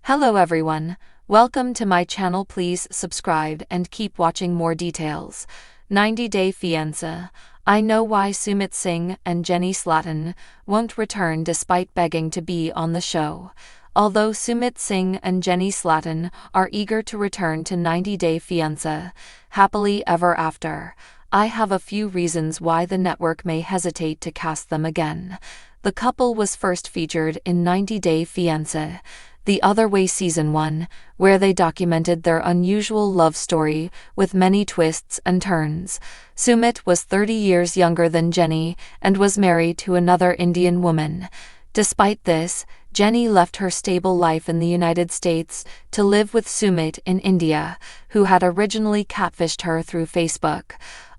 Hello everyone, welcome to my channel. Please subscribe and keep watching more details. 90-Day Fiancé. I know why Sumit Singh and Jenny Slatan won't return despite begging to be on the show. Although Sumit Singh and Jenny Slatan are eager to return to 90-Day Fiancé, happily ever after, I have a few reasons why the network may hesitate to cast them again. The couple was first featured in 90-Day Fiancé, The Other Way Season 1, where they documented their unusual love story with many twists and turns. Sumit was 30 years younger than Jenny and was married to another Indian woman. Despite this, Jenny left her stable life in the United States to live with Sumit in India, who had originally catfished her through Facebook.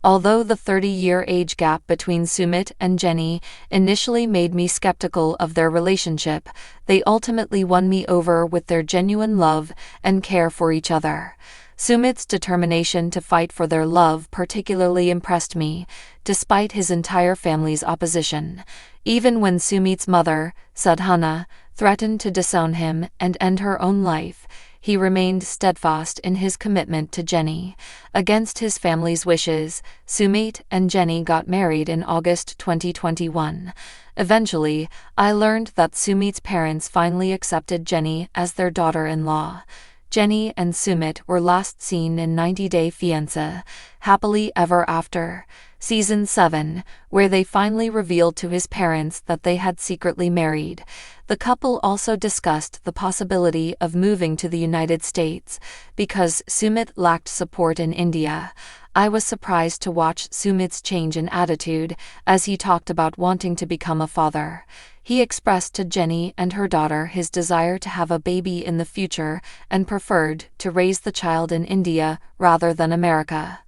Although the 30-year age gap between Sumit and Jenny initially made me skeptical of their relationship, they ultimately won me over with their genuine love and care for each other. Sumit's determination to fight for their love particularly impressed me, despite his entire family's opposition. Even when Sumit's mother, Sadhana, threatened to disown him and end her own life, he remained steadfast in his commitment to Jenny. Against his family's wishes, Sumit and Jenny got married in August 2021. Eventually, I learned that Sumit's parents finally accepted Jenny as their daughter-in-law. Jenny and Sumit were last seen in 90-Day Fiancé, Happily Ever After, Season 7, where they finally revealed to his parents that they had secretly married. The couple also discussed the possibility of moving to the United States, because Sumit lacked support in India. I was surprised to watch Sumit's change in attitude as he talked about wanting to become a father. He expressed to Jenny and her daughter his desire to have a baby in the future and preferred to raise the child in India rather than America.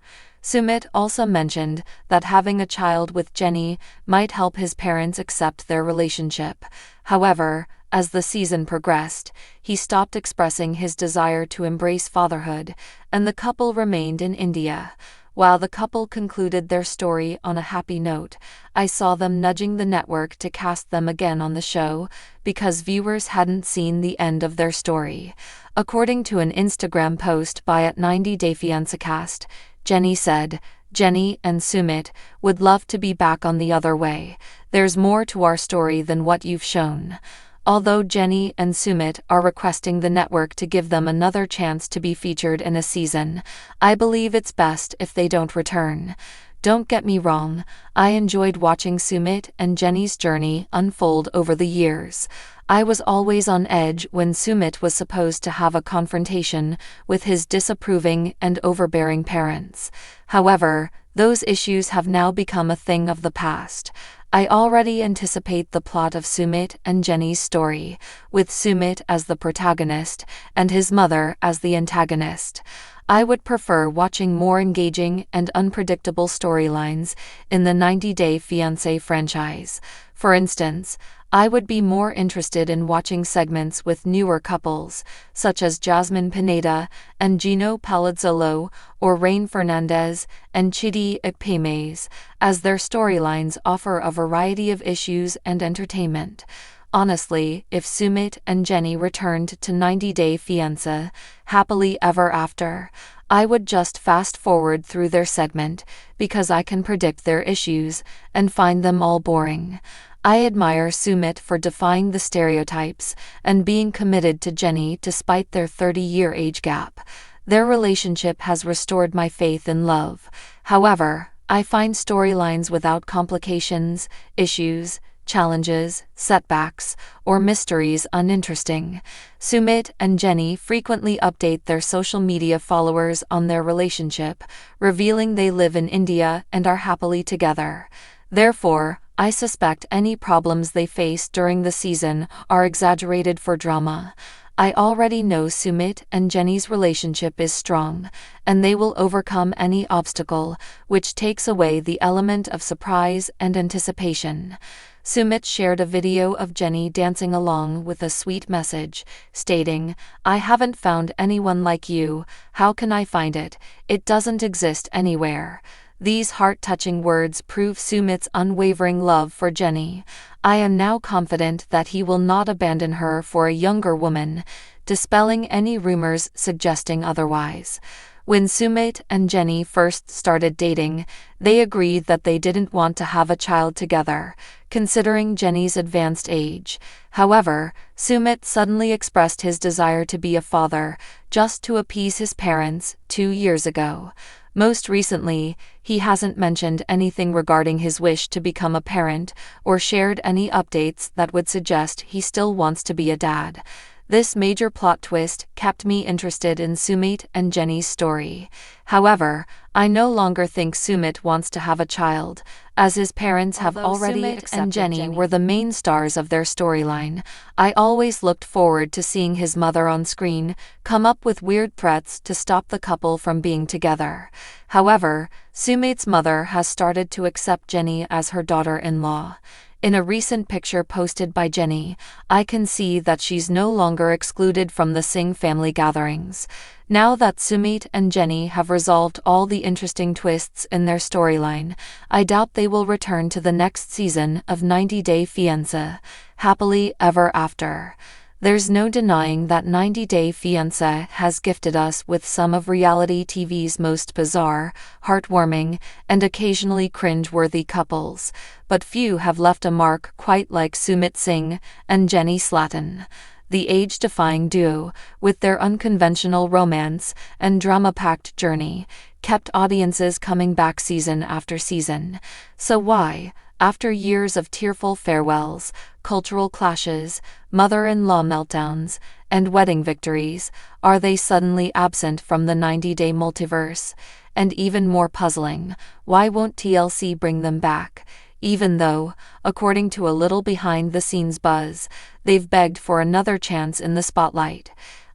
Sumit also mentioned that having a child with Jenny might help his parents accept their relationship. However, as the season progressed, he stopped expressing his desire to embrace fatherhood, and the couple remained in India. While the couple concluded their story on a happy note, I saw them nudging the network to cast them again on the show because viewers hadn't seen the end of their story. According to an Instagram post by @90Day Fiancé Cast, Jenny said, "Jenny and Sumit would love to be back on The Other Way. There's more to our story than what you've shown." Although Jenny and Sumit are requesting the network to give them another chance to be featured in a season, I believe it's best if they don't return. Don't get me wrong, I enjoyed watching Sumit and Jenny's journey unfold over the years. I was always on edge when Sumit was supposed to have a confrontation with his disapproving and overbearing parents. However, those issues have now become a thing of the past. I already anticipate the plot of Sumit and Jenny's story, with Sumit as the protagonist and his mother as the antagonist. I would prefer watching more engaging and unpredictable storylines in the 90-Day Fiancé franchise. For instance, I would be more interested in watching segments with newer couples, such as Jasmine Pineda and Gino Palazzolo, or Rain Fernandez and Chidi Ekpemes, as their storylines offer a variety of issues and entertainment. Honestly, if Sumit and Jenny returned to 90-Day Fiancé, Happily Ever After, I would just fast forward through their segment because I can predict their issues and find them all boring. I admire Sumit for defying the stereotypes and being committed to Jenny despite their 30-year age gap. Their relationship has restored my faith in love. However, I find storylines without complications, issues, challenges, setbacks, or mysteries uninteresting. Sumit and Jenny frequently update their social media followers on their relationship, revealing they live in India and are happily together. Therefore, I suspect any problems they face during the season are exaggerated for drama. I already know Sumit and Jenny's relationship is strong, and they will overcome any obstacle, which takes away the element of surprise and anticipation. Sumit shared a video of Jenny dancing along with a sweet message, stating, "I haven't found anyone like you. How can I find it? It doesn't exist anywhere." These heart-touching words prove Sumit's unwavering love for Jenny. I am now confident that he will not abandon her for a younger woman. dispelling any rumors suggesting otherwise. When Sumit and Jenny first started dating, they agreed that they didn't want to have a child together, considering Jenny's advanced age. However, Sumit suddenly expressed his desire to be a father, just to appease his parents, 2 years ago. Most recently, he hasn't mentioned anything regarding his wish to become a parent or shared any updates that would suggest he still wants to be a dad. This major plot twist kept me interested in Sumit and Jenny's story. However, I no longer think Sumit wants to have a child, as his parents have already accepted and Jenny were the main stars of their storyline. I always looked forward to seeing his mother on screen come up with weird threats to stop the couple from being together. However, Sumit's mother has started to accept Jenny as her daughter-in-law. In a recent picture posted by Jenny, I can see that she's no longer excluded from the Singh family gatherings. Now that Sumit and Jenny have resolved all the interesting twists in their storyline, I doubt they will return to the next season of 90 Day Fiancé, Happily Ever After. There's no denying that 90 Day Fiancé has gifted us with some of reality TV's most bizarre, heartwarming, and occasionally cringe-worthy couples, but few have left a mark quite like Sumit Singh and Jenny Slatan. The age-defying duo, with their unconventional romance and drama-packed journey, kept audiences coming back season after season. So why, after years of tearful farewells, cultural clashes, mother-in-law meltdowns, and wedding victories, are they suddenly absent from the 90-day multiverse? And even more puzzling, why won't TLC bring them back? Even though, according to a little behind-the-scenes buzz, they've begged for another chance in the spotlight.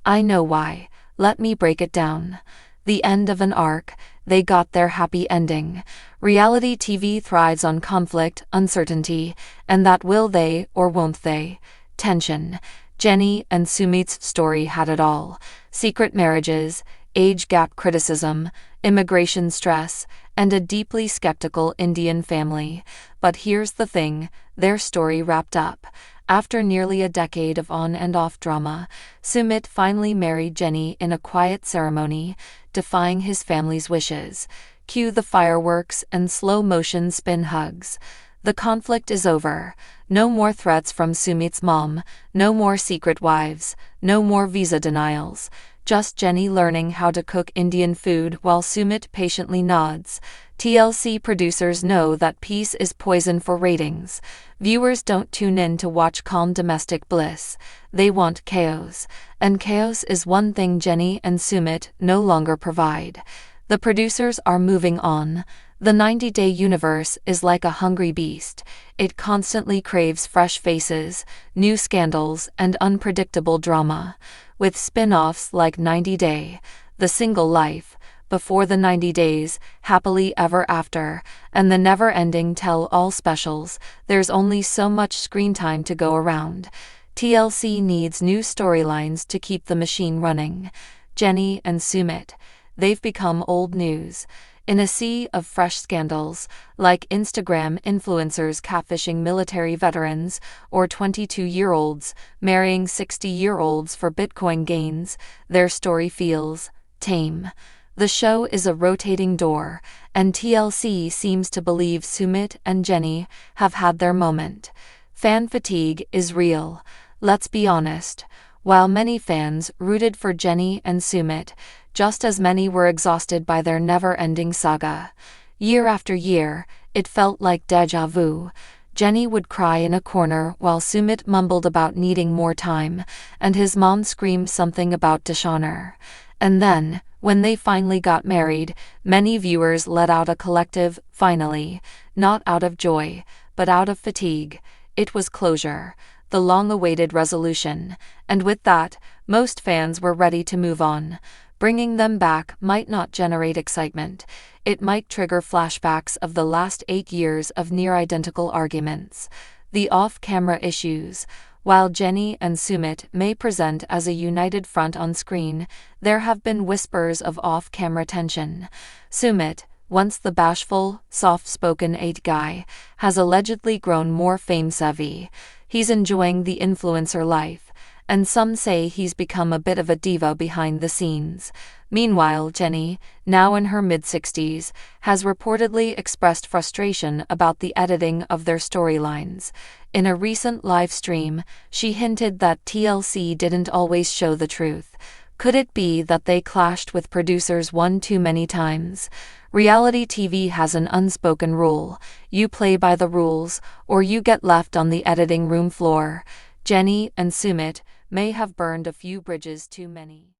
I know why. Let me break it down. The end of an arc, they got their happy ending. Reality TV thrives on conflict, uncertainty, and that will they or won't they? Tension. Jenny and Sumit's story had it all. Secret marriages, age gap criticism, immigration stress, and a deeply skeptical Indian family. But here's the thing, their story wrapped up. After nearly a decade of on and off drama, Sumit finally married Jenny in a quiet ceremony, defying his family's wishes. Cue the fireworks and slow-motion spin hugs. The conflict is over. No more threats from Sumit's mom, no more secret wives, no more visa denials. Just Jenny learning how to cook Indian food while Sumit patiently nods. TLC producers know that peace is poison for ratings. Viewers don't tune in to watch calm domestic bliss. They want chaos. And chaos is one thing Jenny and Sumit no longer provide. The producers are moving on. The 90-day universe is like a hungry beast. It constantly craves fresh faces, new scandals, and unpredictable drama. With spin-offs like 90 Day, The Single Life, Before the 90 Days, Happily Ever After, and the never-ending tell-all specials, there's only so much screen time to go around. TLC needs new storylines to keep the machine running. Jenny and Sumit, they've become old news. In a sea of fresh scandals, like Instagram influencers catfishing military veterans or 22-year-olds marrying 60-year-olds for Bitcoin gains, their story feels tame. The show is a rotating door, and TLC seems to believe Sumit and Jenny have had their moment. Fan fatigue is real. Let's be honest. While many fans rooted for Jenny and Sumit, just as many were exhausted by their never-ending saga. Year after year, it felt like déjà vu. Jenny would cry in a corner while Sumit mumbled about needing more time, and his mom screamed something about dishonor. And then, when they finally got married, many viewers let out a collective, finally, not out of joy, but out of fatigue. It was closure, the long-awaited resolution, and with that, most fans were ready to move on. Bringing them back might not generate excitement. It might trigger flashbacks of the last 8 years of near-identical arguments. The off-camera issues. While Jenny and Sumit may present as a united front on screen, there have been whispers of off-camera tension. Sumit, once the bashful, soft-spoken guy, has allegedly grown more fame-savvy. He's enjoying the influencer life, and some say he's become a bit of a diva behind the scenes. Meanwhile, Jenny, now in her mid-60s, has reportedly expressed frustration about the editing of their storylines. In a recent live stream, she hinted that TLC didn't always show the truth. Could it be that they clashed with producers one too many times? Reality TV has an unspoken rule: you play by the rules, or you get left on the editing room floor. Jenny and Sumit may have burned a few bridges too many.